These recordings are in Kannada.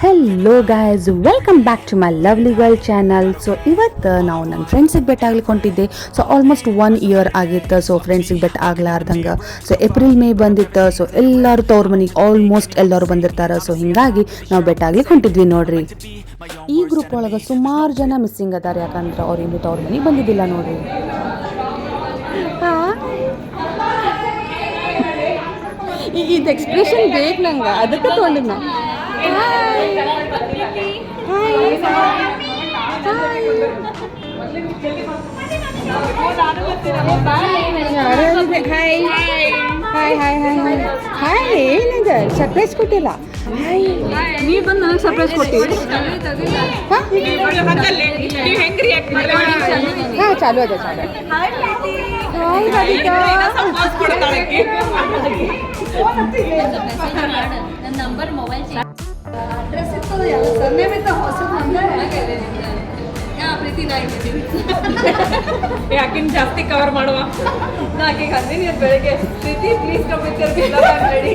Hello guys, welcome back to my lovely world channel. So ಇವತ್ತು ನಾವು ನನ್ನ ಫ್ರೆಂಡ್ಸಿಗೆ ಬೆಟ್ಟ ಆಗ್ಲಿಕ್ಕೆ ಹೊಂಟಿದ್ದೆ. ಸೊ ಆಲ್ಮೋಸ್ಟ್ 1 ಇಯರ್ ಆಗಿತ್ತು. ಸೊ ಫ್ರೆಂಡ್ಸಿಗೆ ಬೆಟ್ಟ ಆಗ್ಲಾರ್ದಂಗೆ ಸೊ ಏಪ್ರಿಲ್ ಮೇ ಬಂದಿತ್ತು. ಸೊ ಎಲ್ಲರೂ ತವ್ರ ಮನೆಗೆ ಆಲ್ಮೋಸ್ಟ್ ಎಲ್ಲರೂ ಬಂದಿರ್ತಾರೆ. ಸೊ ಹಿಂಗಾಗಿ ನಾವು ಬೆಟ್ಟ ಆಗ್ಲಿಕ್ಕೆ ಹೊಂಟಿದ್ವಿ ನೋಡ್ರಿ. ಈ ಗ್ರೂಪ್ ಒಳಗೆ ಸುಮಾರು ಜನ ಮಿಸ್ಸಿಂಗ್ ಅದಾರ, ಯಾಕಂದ್ರೆ ಅವ್ರು ಇನ್ನೂ ತವ್ರ ಮನೆಗೆ ಬಂದಿದ್ದಿಲ್ಲ ನೋಡ್ರಿ. ಇದು ಎಕ್ಸ್ಪ್ರೆಷನ್ ಬೇಕು ನಂಗೆ, ಅದಕ್ಕೆ ತೊಗೊಂಡಿದ್ದು ನಾನು. ಹಾಯ್ ಏನಿದೆ ಸರ್ಪ್ರೈಸ್ ಕೊಟ್ಟಿಲ್ಲ. ನೀವು ಬಂದು ನನಗೆ ಸರ್ಪ್ರೈಸ್ ಕೊಟ್ಟಿವಿ. ಹಾಂ ಚಾಲು ಅದ ಚಾಲು. Hi Radhika. Number mobile address ಇತ್ತು ಎಲ್ಲ ಸರ್ನೇಮ್ ಇತ್ತು ಹೊಸದು ಪ್ರೀತಿ ಯಾಕಿನ್ ಜಾಸ್ತಿ ಕವರ್ ಮಾಡುವ ನಾಕೆ ಕಂದಿನಿ ಬೆಳಗ್ಗೆ Preethi please come with your pillow I am ready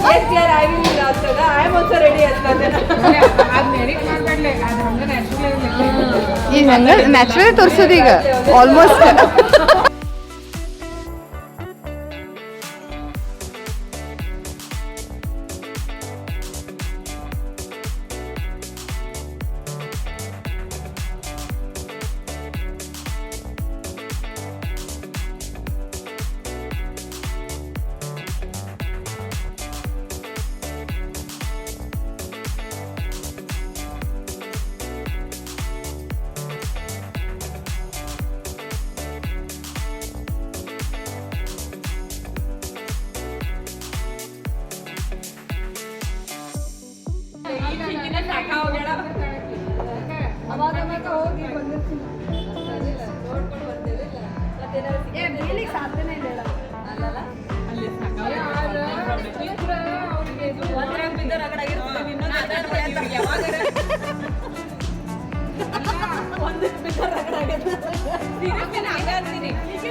yes ಯಾರ್ I will last I am also ready ಅಂತ ಅದು ಎಡಿಟ್ ಮಾಡಬೇಡ್ಲೆ ಅದು ಹಂಗೆ ನ್ಯಾಚುರಲ್ ಈಗ ಹಂಗೆ ನ್ಯಾಚುರಲ್ ತೋರಿಸೋದು ಈಗ ಆಲ್ಮೋಸ್ಟ್.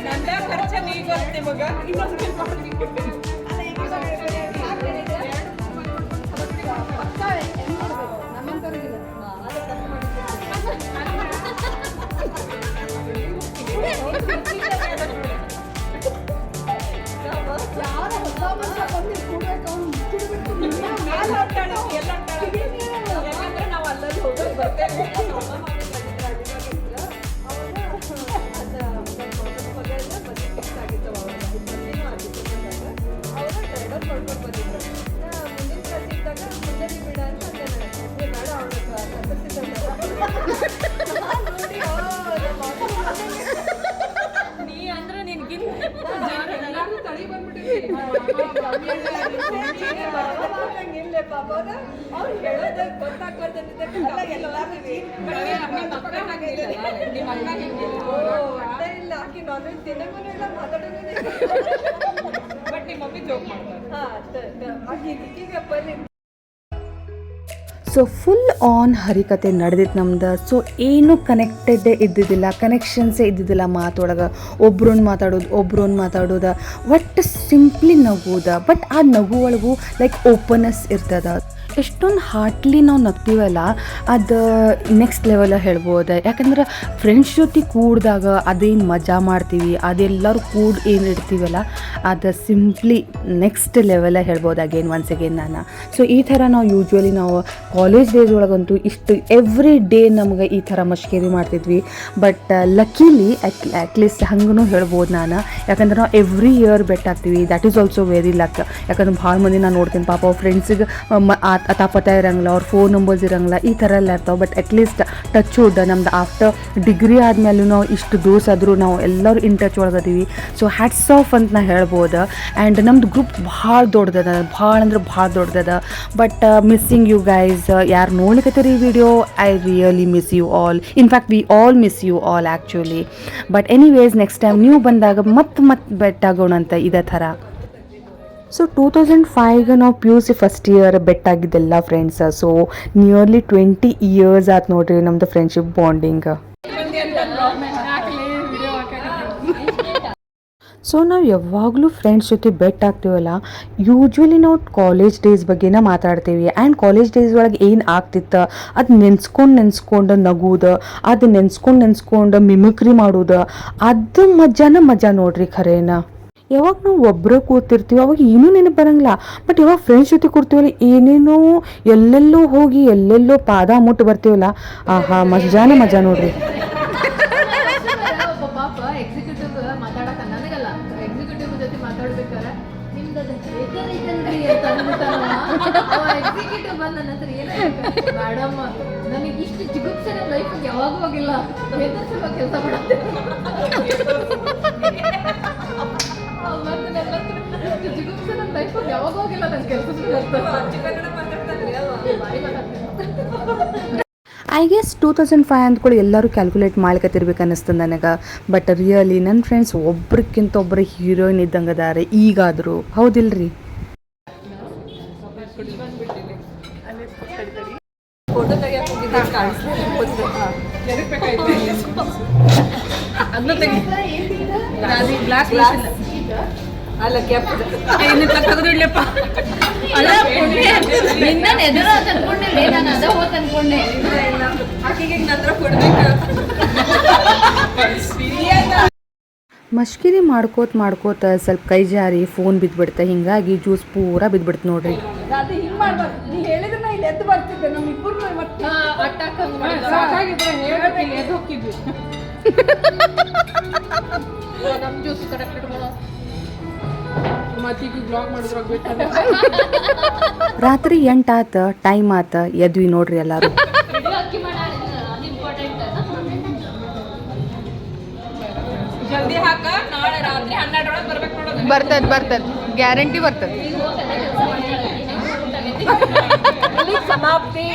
ನಂದ ಖರ್ಚ ನೀಗ ಗೊತ್ತೆ ಮಗ ಯಾಕಂದ್ರೆ ನಾವು ಅಲ್ಲಲ್ಲಿ ಹೋಗೋದು ಬರ್ತೇವೆ. ನೀ ಅಂದ್ರೆ ನಿನ್ಗಿಂತ ತಳಿ ಬಂದ್ಬಿಟ್ಟಿಲ್ಲ ಪಾಪ ಅವ್ರು ಹೇಳೋದ ಗೊತ್ತಾಗ್ಬಾರ್ದಂತ ಇಲ್ಲ ಆಕಿ ನಾನ್ ವೆಜ್ ತಿನ್ನಗೂ ಇಲ್ಲ ಮಾತಾಡೋದು ಬಟ್ ನಿಮ್ಮ ಮಮ್ಮಿ ಜೋಕ್ ಮಾಡ್ತಾರೆ. ಆಕಿ ಈಗ ಬನ್ನಿ. ಸೊ ಫುಲ್ ಆನ್ ಹರಿಕತೆ ನಡೆದಿತ್ತು ನಮ್ದು. ಸೊ ಏನು ಕನೆಕ್ಟೆಡ್ ಇದ್ದಿದ್ದಿಲ್ಲ, ಕನೆಕ್ಷನ್ಸೇ ಇದ್ದಿದ್ದಿಲ್ಲ ಮಾತೊಳಗೆ. ಒಬ್ರೊಂದು ಮಾತಾಡೋದು ಒಟ್ಟು ಸಿಂಪ್ಲಿ ನಗೋದ. ಬಟ್ ಆ ನಗು ಒಳಗೂ ಲೈಕ್ ಓಪನ್ನೆಸ್ ಇರ್ತದ. ಎಷ್ಟೊಂದು ಹಾರ್ಟ್ಲಿ ನಾವು ನಗ್ತೀವಲ್ಲ, ಅದು ನೆಕ್ಸ್ಟ್ ಲೆವೆಲ ಹೇಳ್ಬೋದು. ಯಾಕಂದ್ರೆ ಫ್ರೆಂಡ್ಸ್ ಜೊತೆ ಕೂಡಿದಾಗ ಅದೇನು ಮಜಾ ಮಾಡ್ತೀವಿ, ಅದೆಲ್ಲರೂ ಏನು ಇಡ್ತೀವಲ್ಲ, ಅದು ಸಿಂಪ್ಲಿ ನೆಕ್ಸ್ಟ್ ಲೆವೆಲ ಹೇಳ್ಬೋದು ಒನ್ಸ್ ಅಗೇನ್ ನಾನು. ಸೊ ಈ ಥರ ನಾವು ಯೂಶ್ವಲಿ ನಾವು ಕಾಲೇಜ್ ಡೇಸ್ ಒಳಗಂತೂ ಇಷ್ಟು ಎವ್ರಿ ಡೇ ನಮ್ಗೆ ಈ ಥರ ಮಶ್ಕೇರಿ ಮಾಡ್ತಿದ್ವಿ. ಬಟ್ ಲಕ್ಕೀಲಿ ಅಟ್ಲೀಸ್ಟ್ ಹಂಗೂ ಹೇಳ್ಬೋದು ನಾನು. ಯಾಕಂದ್ರೆ ನಾವು ಎವ್ರಿ ಇಯರ್ ಬೆಟ್ ಆಗ್ತೀವಿ. That is also very luck. ಯಾಕಂದ್ರೆ ಭಾಳ ಮಂದಿ ನಾನು ನೋಡ್ತೀನಿ ಪಾಪ ಅವ್ರ ಫ್ರೆಂಡ್ಸಿಗೆ ಅತಾಪತ ಇರಂಗಿಲ್ಲ, ಅವ್ರ ಫೋನ್ ನಂಬರ್ಸ್ ಇರಂಗಿಲ್ಲ, ಈ ಥರ ಎಲ್ಲ ಇರ್ತಾವೆ. ಬಟ್ ಅಟ್ಲೀಸ್ಟ್ ಟಚ್ ವುಡ್ ನಮ್ದು ಆಫ್ಟರ್ ಡಿಗ್ರಿ ಆದಮೇಲೂ ನಾವು ಇಷ್ಟು ದೂಸ ಆದರೂ ನಾವು ಎಲ್ಲರೂ ಇನ್ ಟಚ್ ಒಳಗದೀವಿ. ಸೊ ಹ್ಯಾಟ್ಸ್ ಆಫ್ ಅಂತ ನಾ ಹೇಳ್ಬೋದು. ಆ್ಯಂಡ್ ನಮ್ದು ಗ್ರೂಪ್ ಭಾಳ ದೊಡ್ಡದದ, ಭಾಳ ಅಂದ್ರೆ ಭಾಳ ದೊಡ್ಡದದ. But missing you guys. ಯಾರು ನೋಡ್ಲಿಕ್ಕತ್ತೀರಿ ಈ video, I really miss you all. In fact we all miss you all actually. But anyways next time ನೀವು ಬಂದಾಗ ಮತ್ತೆ ಬೆಟ್ಟಾಗೋಣ ಅಂತ ಇದೇ ಥರ. ಸೊ 2005 ನಾವು PUC ಫಸ್ಟ್ ಇಯರ್ ಬೆಟ್ಟಾಗಿದ್ದೆಲ್ಲ ಫ್ರೆಂಡ್ಸ್. ಸೊ ನಿಯರ್ಲಿ 20 ಇಯರ್ಸ್ ಆಯ್ತು ನೋಡ್ರಿ ನಮ್ಮದು ಫ್ರೆಂಡ್ಶಿಪ್ ಬಾಂಡಿಂಗ್. ಸೊ ನಾವು ಯಾವಾಗಲೂ ಫ್ರೆಂಡ್ಸ್ ಜೊತೆ ಬೆಟ್ ಆಗ್ತೀವಲ್ಲ, ಯೂಶ್ವಲಿ ನಾವು ಕಾಲೇಜ್ ಡೇಸ್ ಬಗ್ಗೆನ ಮಾತಾಡ್ತೀವಿ. ಆ್ಯಂಡ್ ಕಾಲೇಜ್ ಡೇಸ್ ಒಳಗೆ ಏನು ಆಗ್ತಿತ್ತು ಅದು ನೆನ್ಸ್ಕೊಂಡು ನಗುವುದು, ಅದು ನೆನ್ಸ್ಕೊಂಡು ಮಿಮಿಕ್ರಿ ಮಾಡೋದು, ಅದು ಮಜಾ ನೋಡ್ರಿ ಖರೇನ. ಯಾವಾಗ ನಾವು ಒಬ್ಬರೇ ಕೂತಿರ್ತೀವಿ ಅವಾಗ ಏನೂ ನೆನಪು ಬರಂಗಿಲ್ಲ. ಬಟ್ ಯಾವಾಗ ಫ್ರೆಂಡ್ಸ್ ಜೊತೆ ಕೂರ್ತೀವಲ್ಲ ಏನೇನೋ ಎಲ್ಲೆಲ್ಲೋ ಹೋಗಿ ಎಲ್ಲೆಲ್ಲೋ ಪಾದ ಮುಟ್ಟು ಬರ್ತೀವಲ್ಲ, ಆಹಾ ಮಜಾ ನೋಡ್ರಿ. ಒಬ್ಬ ಪಾಪ ಎಕ್ಸಿಕ್ಯೂಟಿವ್ ಮಾತಾಡಕ ನನಗಲ್ಲ, ಎಕ್ಸಿಕ್ಯೂಟಿವ್ ಜೊತೆ ಮಾತಾಡ್ಬೇಕಾರೆ ನಿಮ್ದು ಎಕ್ಸಿಕ್ಯೂಟಿವ್ ಬಂದ ನನ್ನ ಹತ್ರ ಏನೋ ಮೇಡಮ್ ನನಗೆ ಇಷ್ಟು ಜಿಗುಪ್ಸೆ ನನ್ನ ಲೈಫಿಗೆ ಯಾವಾಗ ಹೋಗಿಲ್ಲ, ಹೆದರ್ಸುವ ಕೆಲಸ ಮಾಡುತ್ತೆ ಮತ್ತೆ ನನ್ನ ಹತ್ರ ಇಷ್ಟು ಜಿಗುಪ್ಸೆ ನನ್ನ ಲೈಫಿಗೆ ಯಾವಾಗ ಹೋಗಿಲ್ಲ ನನ್ನ ಕೆಲಸ ಐ ಗೆಸ್ 2005 ಅಂದ್ಕೊಳ್ಳಿ ಎಲ್ಲರೂ ಕ್ಯಾಲ್ಕುಲೇಟ್ ಮಾಡ್ಕೊತಿರ್ಬೇಕು ಅನ್ನಿಸ್ತದೆ ನನಗೆ. ಬಟ್ ರಿಯಲಿ ನನ್ನ ಫ್ರೆಂಡ್ಸ್ ಒಬ್ರಿಗಿಂತ ಒಬ್ಬರು ಹೀರೋಯಿನ್ ಇದ್ದಂಗೆ ಅದಾರೆ ಈಗಾದರೂ, ಹೌದಿಲ್ರಿ? ಫೋಟೋ ತೆಗಿಯಕ್ಕೆ ಹೋಗಿದ್ದೆ ಅಲ್ಲ ಕ್ಯಾಪ್ ತೆಗೆದಿಡ್ಲಪ್ಪ ಎದುರು ಅನ್ಕೊಂಡೆ ನಾನು ಅದ ಹೋತ್ ಅನ್ಕೊಂಡೆ ಆಕೆಗೆ ನಂತರ ಕೊಡ್ಬೇಕು. ಮಷ್ಕಿರಿ ಮಾಡ್ಕೋತ ಸ್ವಲ್ಪ ಕೈ ಜಾರಿ ಫೋನ್ ಬಿದ್ದುಬಿಡ್ತೆ, ಹಿಂಗಾಗಿ ಜ್ಯೂಸ್ ಪೂರಾ ಬಿದ್ದುಬಿಡ್ತು ನೋಡ್ರಿ. ಅದು ಹಿಂಗೆ ಮಾಡ್ಬಾರ್ದು, ನೀ ಹೇಳಿದ್ರೆ ನಾ ಇಲ್ಲಿ ಎದ್ದು ಬರ್ತಿದ್ದೆ, ನಮ್ಮ ಇಬ್ಬರು ಅಟ್ಟಾಕ್ ಸಾಕಾಗಿದ್ರೆ ಹೇಳಕ್ಕೆ ಇಲ್ಲಿ ಎದ್ದು ಹೋಗಿದ್ವಿ. ನಮ್ಮ ಜ್ಯೂಸ್ ಕರೆಕ್ಟ್ ಮತ್ತೀಗ ಬ್ಲಾಗ್ ಮಾಡಿದ್ರೆ ರಾತ್ರಿ 8 ಆತ, ಟೈಮ್ ಆತ, ಎದ್ವಿ ನೋಡ್ರಿ ಎಲ್ಲರೂ. ಜಲ್ದಿ ಹಾಕ, ನಾಳೆ ರಾತ್ರಿ 12 ಒಳಗೆ ಬರ್ಬೇಕು ನೋಡೋದು. ಬರ್ತದ ಗ್ಯಾರಂಟಿ ಬರ್ತದ. ಸಮಾಪ್ತಿ.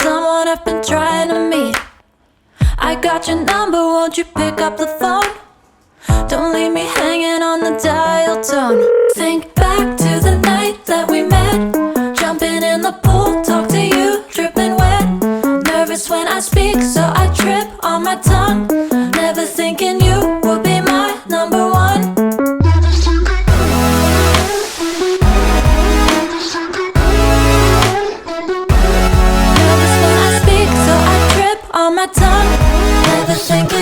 Someone I've been trying to meet. I got your number, won't you pick up the phone? Don't leave me hanging on the dial tone. Think back to the night that we met, jumping in the pool, talk to you, dripping wet. Nervous when I speak, so I trip on my tongue. Never thinking you would be my number one. Nervous when I speak, so I trip on my tongue. Never thinking